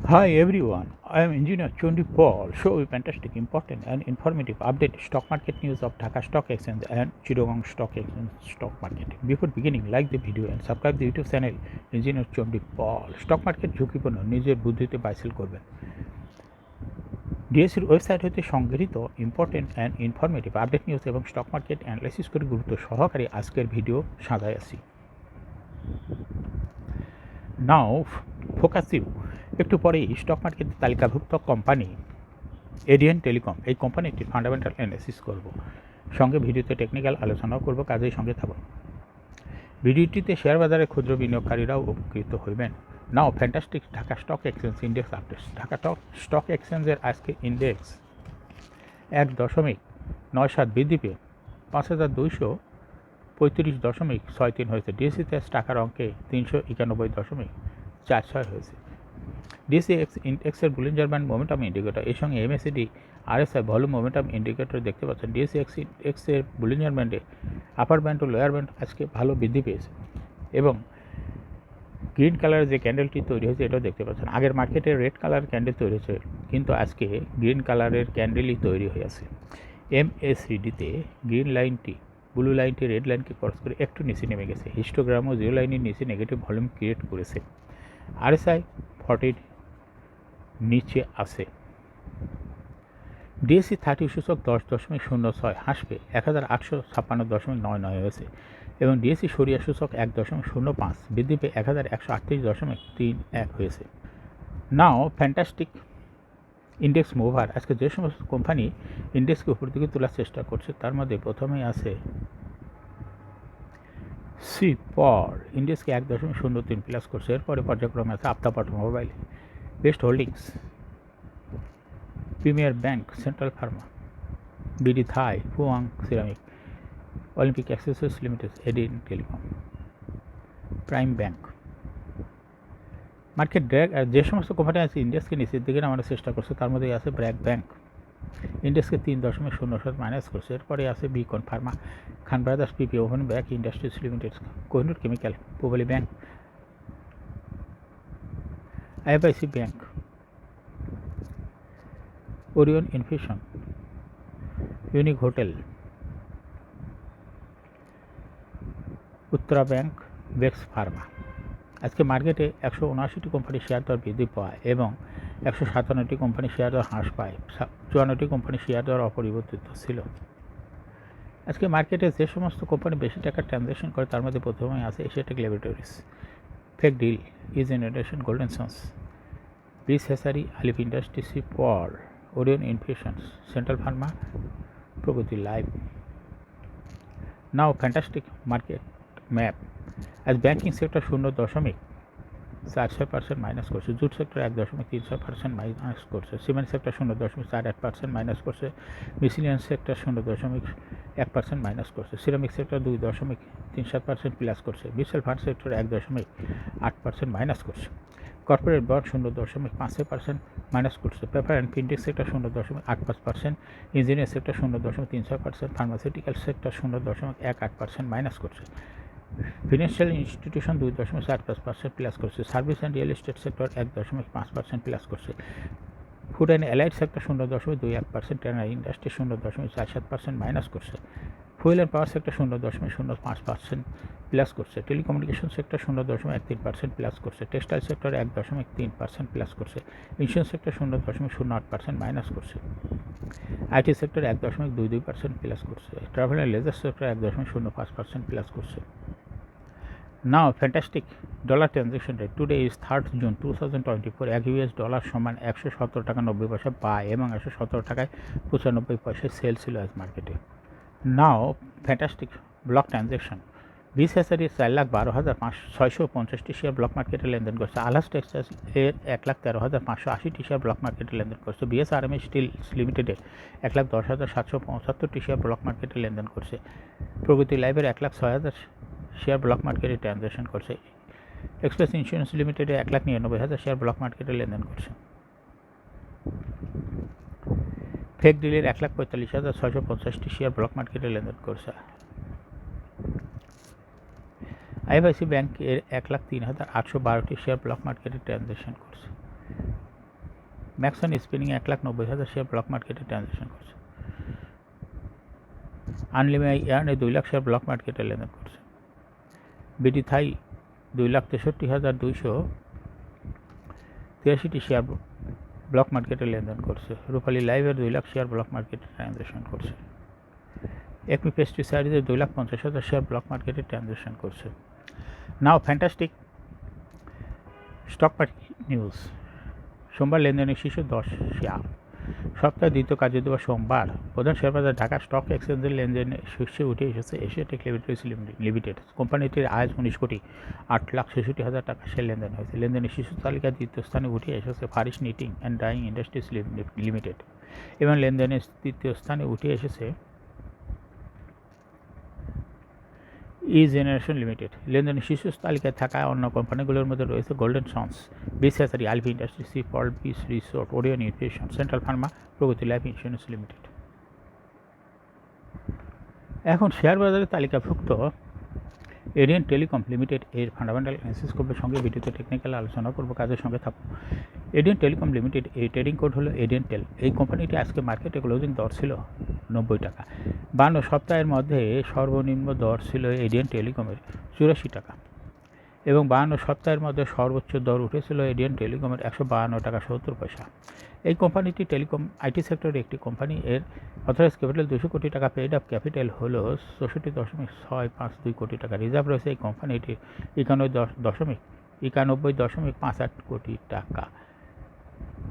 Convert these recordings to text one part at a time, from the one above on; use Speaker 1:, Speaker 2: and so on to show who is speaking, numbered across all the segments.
Speaker 1: Hi everyone, I am Engineer Chondi Paul. Show you fantastic, important and informative update stock market news of Dhaka Stock Exchange and Chittagong Stock Exchange stock market. Before beginning, like the video and subscribe the YouTube channel Engineer Chondi Paul. Stock market ঝুঁকিপূর্ণ নিজের বুদ্ধিতে বাইসেল করবেন। ডিএসসির website হতে সংগৃহীত important and informative update news এবং stock market analysis করে গুরুত্ব সহকারে আজকের ভিডিও সাজায় আছি। নাও ফোকাস ইউ একটু পরেই স্টক মার্কেটে তালিকাভুক্ত কোম্পানি এডিয়ান টেলিকম এই কোম্পানিটির ফান্ডামেন্টাল অ্যানালাইসিস করব, সঙ্গে ভিডিওতে টেকনিক্যাল আলোচনাও করব। কাজেই সঙ্গে থাকুন। ভিডিওটিতে শেয়ার বাজারে ক্ষুদ্র বিনিয়োগকারীরাও উপকৃত হইবেন। Now fantastic Dhaka stock exchange index updates. Dhaka stock এক্সচেঞ্জের আজকে ইন্ডেক্স 1.97 বৃদ্ধি পেয়ে 5235.63 হয়েছে। ডিএসসিতে টাকার অঙ্কে 391.46 হয়েছে। ডিএসসি ইন্ডেক্সের বুলিঞ্জার ব্যান্ড মোমেন্টাম ইন্ডিকেটর এর সঙ্গে MACD RSI volume momentum indicator দেখতে পাচ্ছেন। ডিএসসি ইন্ডেক্সের বুলিঞ্জার ব্যান্ডে আপার ব্যান্ড ও লোয়ার ব্যান্ড আজকে ভালো বৃদ্ধি পেয়েছে এবং গ্রিন কালারের যে ক্যান্ডেলটি তৈরি হয়েছে এটাও দেখতে পাচ্ছেন। আগের মার্কেটে রেড কালার ক্যান্ডেল তৈরি হয়েছে, কিন্তু আজকে গ্রিন কালারের ক্যান্ডেলই তৈরি হয়ে আছে। এমএসিডিতে গ্রিন লাইনটি ব্লু লাইনটি রেড লাইনকে ক্রস করে একটু নিচে নেমে গেছে। হিস্টোগ্রামও জিরো লাইনের নিচে নেগেটিভ ভলিউম ক্রিয়েট করেছে। আরএসআই 40 নিচে আছে। ডিএসসি 30 সূচক 10.06 হ্রাস পেয়ে 1856.99 হয়েছে এবং ডিএসসি সরিয়া সূচক 1.05 বৃদ্ধি পেয়ে 1138.31 হয়েছে। নাও ফ্যান্টাস্টিক ইন্ডেক্স মুভার। আজকে যে সমস্ত কোম্পানি ইন্ডেক্সকে উপর দিকে তোলার চেষ্টা করছে তার মধ্যে প্রথমেই আছে সিপর। ইন্ডেক্সকে 1.03 প্লাস করছে। এরপরে পর্যায়ক্রমে আছে Aftab automobile, best holdings, premier bank, central pharma, BD Thai, Fuwang ceramic, Olympic accessories limited, এডিয়ান telecom, prime bank. Market drag আর যে সমস্ত কোম্পানি আছে ইন্ডেক্সকে নিচের দিকে নামানোর চেষ্টা করছে তার মধ্যেই আছে ব্র্যাক ব্যাংক। ইন্ডেক্সকে 3.07 মাইনাস করছে। এরপরে আছে Beacon pharma, Khan brothers, PP woven bank industries limited, Kohinoor chemical, Pubali bank, IFIC bank, Orion infusion, unique hotel, Uttara bank, Bex pharma. আজকে মার্কেটে 179টি কোম্পানির শেয়ার দর বৃদ্ধি পায় এবং 157টি কোম্পানির শেয়ার দর হ্রাস পায়। 54টি কোম্পানির শেয়ার দর অপরিবর্তিত ছিল। আজকে মার্কেটে যে সমস্ত কোম্পানি বেশি টাকা ট্রানজ্যাকশন করে তার মধ্যে প্রথমেই আছে এশিয়াটেক ল্যাবরেটরিজ, ফেক ডিল, ইজ জেনারেশন, গোল্ডেন সন্স, ব্রিজ হেসারি, আলিফ ইন্ডাস্ট্রি, সিপর, Orion infusions, central pharma, Pragati life. Now fantastic market map. আজ ব্যাংকিং সেক্টর 0.46% মাইনাস করছে। জুট সেক্টর 1.36% মাইনাস করছে। সিমেন্ট সেক্টর 0.48% মাইনাস করছে। মিসিলিয়ান সেক্টর 0.1% মাইনাস করছে। সিরামিক সেক্টর 2.37% প্লাস করছে। Mutual fund sector 1.8% minus করছে। Corporate bond 0.56% minus করছে। Paper and printing sector 0.85%, engineer sector 0.36%, pharmaceutical sector 0.18% minus করছে। Financial institution 2.45% plus করছে। Service and real estate sector 1.5% plus করছে। Food and allied sector 0.21%, tannery industry 0.47% minus করছে। Fuel and power sector 0.05% plus করছে। Telecommunication sector 0.13% plus করছে। Textile sector 1.3% plus করছে। Insurance sector 0.08% minus করছে। IT sector 1.22% plus করছে। Travel and leisure sector 1.05% plus করছে। Now fantastic dollar transaction rate. Today is 3rd June 2024। এক US dollar সমান 117 টাকা 90 পয়সা বাই এবং 117 টাকায় 95 পয়সায় সেল ছিল আজ মার্কেটে। নাও ফ্যান্টাস্টিক ব্লক ট্রানজ্যাকশন। বিশ হেসারির 4,12,650টি শেয়ার ব্লক মার্কেটে লেনদেন করছে। আলহাস টেক্সটাইল এর 1,13,580টি শেয়ার ব্লক মার্কেটে লেনদেন করছে। বিএসআরএমএ স্টিল লিমিটেডে 1,10,775 শেয়ার ব্লক মার্কেটে লেনদেন করছে। প্রগতি লাইভের 1,06,000 শেয়ার ব্লক মার্কেটে ট্রানজ্যাকশন করছে। এক্সপ্রেস ইন্স্যুরেন্স লিমিটেডে 1,99,000 শেয়ার ব্লক মার্কেটে লেনদেন করছে। ফেক ডিলের 1,45,650টি শেয়ার ব্লক মার্কেটে লেনদেন করছে। আইএফআইসি ব্যাংক এর 1,03,812টি শেয়ার ব্লক মার্কেটে ট্রানজ্যাকশন করছে। ম্যাক্সন স্পিনিং 1,90,000 শেয়ার ব্লক মার্কেটে ট্রানজ্যাকশন করছে। আনলিমিটেড ইয়ার্নে 2 লাখ শেয়ার ব্লক মার্কেটে লেনদেন করছে। বিডি থাই 2,63,283 শেয়ার ব্লক মার্কেটে লেনদেন করছে। রূপালী লাইভের 2 লাখ শেয়ার ব্লক মার্কেটে ট্রানজ্যাকশন করছে। একমি পেস্টিসাইডের 2,50,000 শেয়ার ব্লক মার্কেটে ট্রানজ্যাকশন করছে। Now fantastic stock market news. সোমবার লেনদেনের শীর্ষ 10 শেয়ার। সপ্তাহের দ্বিতীয় কার্যদিবস সোমবার প্রধান শেয়ার বাজার ঢাকা স্টক এক্সচেঞ্জের লেনদেনে শীর্ষে উঠে এসেছে এশিয়া টেক লিমিটেড। কোম্পানিটির আয় 19,08,66,000 টাকা শেয়ার লেনদেন হয়েছে। লেনদেনের শীর্ষ তালিকার দ্বিতীয় স্থানে উঠে এসেছে Faris knitting and dyeing industries limited এবং লেনদেনের তৃতীয় স্থানে উঠে এসেছে জেনারেশন লিমিটেড। লেনদেনের শীর্ষ তালিকায় থাকা অন্য কোম্পানিগুলোর মধ্যে রয়েছে গোল্ডেন সন্স, বিস হ্যাচারি, আলভি ইন্ডাস্ট্রিজ, সি পল, বিস resort, Orion nutrition, central pharma, Pragati life insurance limited. এখন শেয়ার বাজারের তালিকাভুক্ত এডিয়েন্ট টেলিকম লিমিটেড এর ফান্ডামেন্টাল অ্যানালিসিস করবার সঙ্গে ভিডিওতে টেকনিক্যাল আলোচনা করবো, কাজের সঙ্গে থাকবো। এডিয়েন্ট টেলিকম লিমিটেড এই ট্রেডিং কোড হলো এডিয়েন্ট টেল। এই কোম্পানিটি আজকে মার্কেটে ক্লোজিং দর ছিল 90 টাকা। 52 সপ্তাহের মধ্যে সর্বনিম্ন দর ছিল এডিয়েন্ট টেলিকমের 84 টাকা এবং 52 সপ্তাহের মধ্যে সর্বোচ্চ দর উঠেছিল এডিয়েন্ট টেলিকমের 152 টাকা 70 পয়সা। এই কোম্পানিটি টেলিকম আইটি সেক্টরের একটি কোম্পানি। এর অথরাইজ ক্যাপিটাল 200 কোটি টাকা, পেইড আপ ক্যাপিটাল হলো 64.652 কোটি টাকা। রিজার্ভ রয়েছে এই কোম্পানিটির 91.58 কোটি টাকা।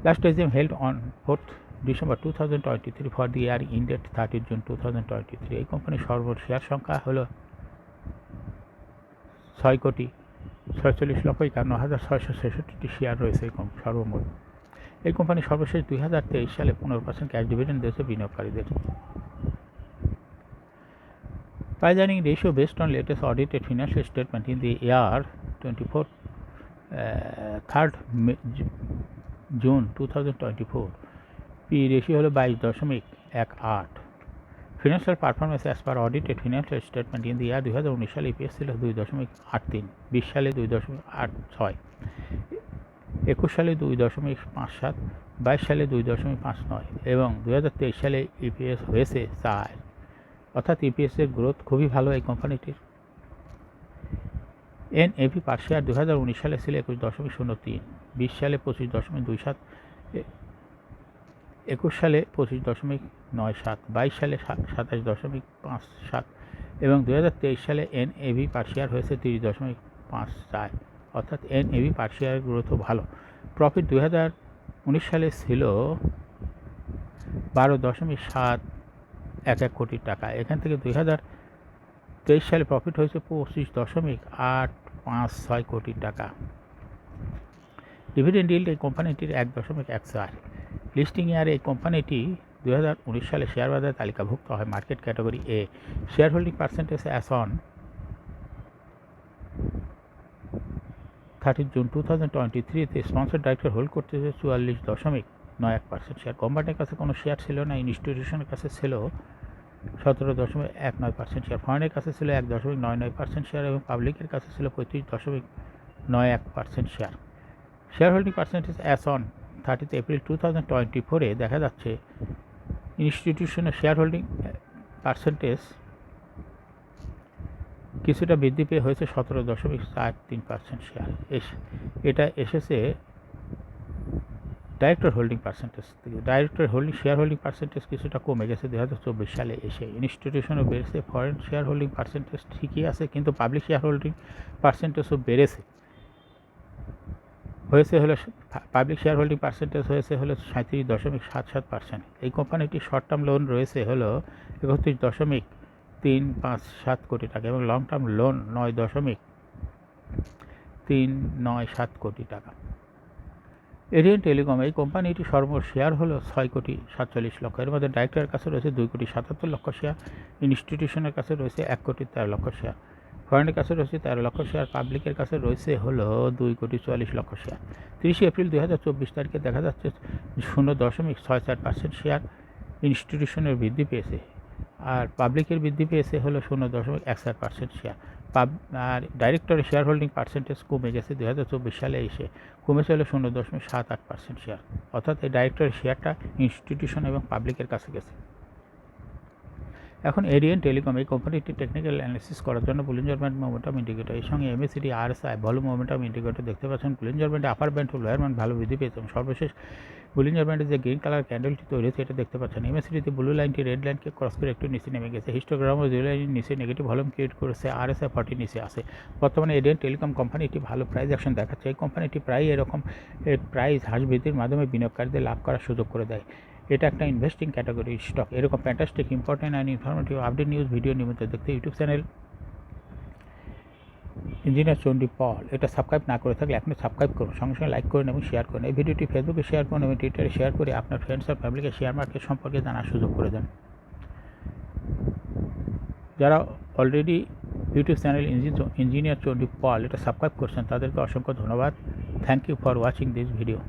Speaker 1: Last AGM held on 4th December 2023 for the year ended 30 June 2023। এই কোম্পানির সর্বোচ্চ শেয়ার সংখ্যা হলো 6,46,51,666টি শেয়ার রয়েছে সর্বমোট। এই কোম্পানি সর্বশেষ 2023 সালে 15% ক্যাশ ডিভিডেন্ড দিয়েছে বিনিয়োগকারীদের। Price earning ratio based on latest audited financial statement in the year 3rd June 2024। P ratio হলো 22.18। Financial performance as per audited financial statement in the year 2019 সালে ইপিএস ছিল 2.83, 20 সালে 2.86, 21 সালে 2.57, 22 সালে 2.59 এবং 2023 সালে ইপিএস হয়েছে 4। অর্থাৎ ইপিএসের গ্রোথ খুবই ভালো এই কোম্পানিটির। এনএভি পার শেয়ার 2019 সালে ছিল 21.03, 20 সালে 25.27, 21 সালে 25.97, 22 সালে 27.57 এবং 2023 সালে এনএভি পার শেয়ার হয়েছে 30.54। অর্থাৎ এনএভি পার শেয়ারের গ্রোথও ভালো। প্রফিট 2019 সালে ছিল 12.711 কোটি টাকা। এখান থেকে 2023 সালে প্রফিট হয়েছে 25.856 কোটি টাকা। ডিভিডেন্ড ইল্ড এই কোম্পানিটির 1.14। লিস্টিং ইয়ারে এই কোম্পানিটি 2019 সালে শেয়ার বাজারে তালিকাভুক্ত হয় market category A. Share holding percentage as on 30 June 2023-তে স্পন্সর ডাইরেক্টর হোল্ড করতেছে 44.91% শেয়ার। কোম্পানির কাছে কোনো শেয়ার ছিল না। ইনস্টিটিউশনের কাছে ছিল 17.19% শেয়ার। ফরেনের কাছে ছিল 1.99% শেয়ার এবং পাবলিকের কাছে ছিল 35.91% share. Share holding percentage as on 30 April 2024-এ দেখা যাচ্ছে ইনস্টিটিউশনের শেয়ার হোল্ডিং পার্সেন্টেজ কিছুটা বৃদ্ধি পেয়ে হয়েছে 17.43% শেয়ার। এটা এসেছে ডাইরেক্টর হোল্ডিং পার্সেন্টেজ থেকে। ডাইরেক্টর শেয়ার হোল্ডিং পার্সেন্টেজ কিছুটা কমে গেছে 2024 সালে এসে। ইনস্টিটিউশনও বেড়েছে। ফরেন শেয়ার হোল্ডিং পার্সেন্টেজ ঠিকই আছে, কিন্তু পাবলিক শেয়ার হোল্ডিং পার্সেন্টেজও বেড়েছে। হয়েছে হলো পাবলিক শেয়ার হোল্ডিং পার্সেন্টেজ হয়েছে হলো 37.77%। এই কোম্পানিটির শর্ট টার্ম লোন রয়েছে হলো 31.357 কোটি টাকা এবং লং টার্ম লোন 9.397 কোটি টাকা। এডিয়েন্ট টেলিকম এই কোম্পানিটির সর্বমোট শেয়ার হলো 6,47,00,000। এর মধ্যে ডাইরেক্টরের কাছে রয়েছে 2,77,00,000 শেয়ার, ইনস্টিটিউশনের কাছে রয়েছে 1,13,00,000 শেয়ার, ফরেনের কাছে রয়েছে 13,00,000 শেয়ার, পাবলিকের কাছে রয়েছে হলো 2,44,00,000 শেয়ার। 30 এপ্রিল 2024 তারিখে দেখা যাচ্ছে 0.64% শেয়ার ইনস্টিটিউশনের বৃদ্ধি পেয়েছে আর পাবলিকের বৃদ্ধি পেয়েছে হলো 0.61% শেয়ার। আর ডাইরেক্টরের শেয়ার হোল্ডিং পার্সেন্টেজ কমে গেছে 2024 সালে এসে কমেছে হলো 0.78% শেয়ার, অর্থাৎ এই ডাইরেক্টরের শেয়ারটা ইনস্টিটিউশন এবং পাবলিকের কাছে গেছে। এখন এরিয়ান টেলিকম এই কোম্পানিটি টেকনিক্যাল অ্যানালিসিস করার জন্য বুলিঞ্জার ব্যান্ড মোমেন্টাম ইন্ডিকেটর এর সঙ্গে MACD RSI volume momentum indicator দেখতে পাচ্ছেন। বুলিঞ্জার ব্যান্ডে আপার ব্যান্ড ও লোয়ার ব্যান্ড ভালো বৃদ্ধি পেয়েছে এবং সর্বশেষ বুলিঞ্জার ব্যান্ডে যে গ্রিন কালার ক্যান্ডেলটি তৈরি হয়েছে এটা দেখতে পাচ্ছেন। এমএসিডিতে ব্লু লাইনটি রেড লাইনকে ক্রস করে একটু নিচে নেমে গেছে। হিস্টোগ্রামও জিরো লাইনের নিচে নেগেটিভ ভলিউম ক্রিয়েট করেছে, আরএসআই 40 নিচে আছে। বর্তমানে এরিয়ান টেলিকম কোম্পানিটি ভালো প্রাইস অ্যাকশন দেখাচ্ছে। এই কোম্পানিটি প্রায় এরকম প্রাইস হ্রাস বৃদ্ধির মাধ্যমে বিনিয়োগকারীদের লাভ করার সুযোগ করে দেয়। এটা একটা ইনভেস্টিং ক্যাটাগরি স্টক। এরকম fantastic important and informative update news video নিয়মিত দেখতে YouTube channel engineer Chandi Pal এটা সাবস্ক্রাইব না করে থাকলে এখনই সাবস্ক্রাইব করুন, সঙ্গে সঙ্গে লাইক করুন এবং শেয়ার করুন। এই ভিডিওটি ফেসবুকে শেয়ার করুন এবং টুইটারে শেয়ার করে আপনার ফ্রেন্ডস আর ফ্যামিলিকে শেয়ার মার্কেট সম্পর্কে জানার সুযোগ করে দেন। যারা already YouTube channel engineer Chandi Pal এটা সাবস্ক্রাইব করছেন তাদেরকে অসংখ্য ধন্যবাদ। Thank you for watching this video.